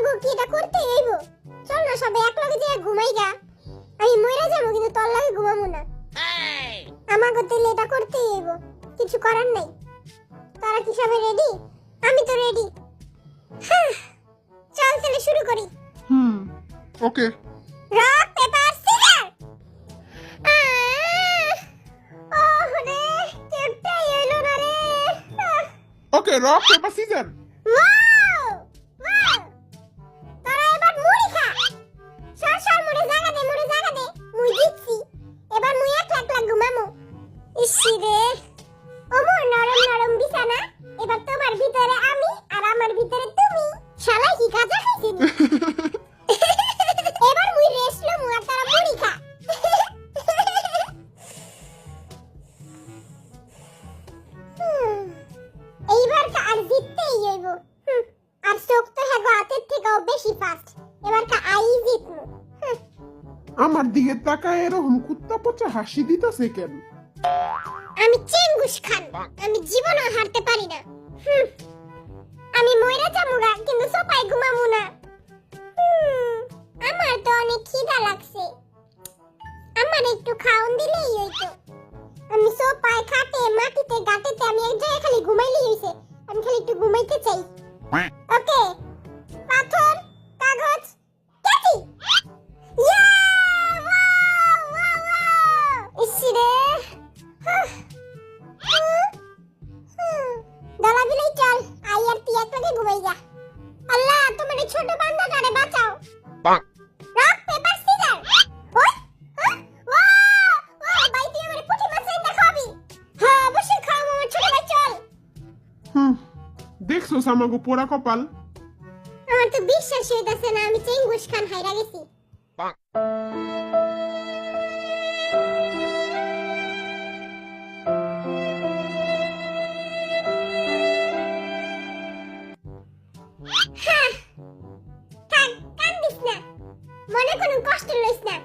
আমাগো কি এটা করতে হইব? চল না সবাই একলগে যে ঘুমাই গা। আমি মইরা যাবো কিন্তু তোর লাগে ঘুমামু না। আমাগো তাইলে এটা করতে হইব, কিছু করার নাই। তোরা কি সবাই রেডি? আমি তো রেডি। চল তাহলে শুরু করি। ওকে। Rock paper scissor. ওহ রে, কেপটাই এলো না রে। Okay, rock paper scissor. Wow! Wow! তোরা এবার মুড়ি খা। সর মুড়ি জায়গা দে, মুড়ি জায়গা দে। মুই দিচ্ছি। এবার মুই একলা ঘুমামু। ইসি রে। ওমর নরম নরম বিছানা। এবার তোমার ভিতরে আমি আর আমার ভিতরে তুমি। শালা কি কাজা খাইছিস? এবার মুই রেস্ট লমু আর তারা মুড়ি খা। এইবার আর জিততেই হইব। আর চোখ তো হ্যাগো হাতের থেকেও বেশি ফাস্ট। এবার আই জিতমু। আমার দিকে তাকায় এরকম কুত্তা পচা হাসি দিতেছে কেন? আমি চেঙ্গুস খান, আমি জীবনও হারতে পারি না। আমি মইরা যামুগা কিন্তু সোপায় ঘুমামু না। আমার তো অনেক খিদা লাগছে, আমার একটু খাওন দিলেই হইতো। আমি সোপায় খাটে মাটিতে গাটেতে আমি এক জায়গায় খালি ঘুমাইলেই হইছে। আমি খালি একটু ঘুমাইতে চাই। ওকে, পাথর কাগজ কেচি। ইয়া! ওয়াও! ওয়াও! ওয়াও! ইসি রে। দলা বিলাই চল, আই আর তুই একলাগে ঘুমাই যা। আল্লাহ, তোমার এই ছোট বান্দাটারে বাঁচাও। Rock paper caesar. ওই ওয়াও! ওয়াও! ভাই তুই আমারে পুঁটি মাছ রাইন্দা খাওয়াবি? হ্যাঁ, অবশ্যই খাওয়াবো আমার ছোট ভাই, চল। দেখছো আমাগো পোড়া কপাল? আমার তো বিশ্বাস হইতাছে না আমি চেঙ্গুস খান হাইরা গেছি। থাক, কান্দিস না, মনে কোনো কষ্ট লইস না।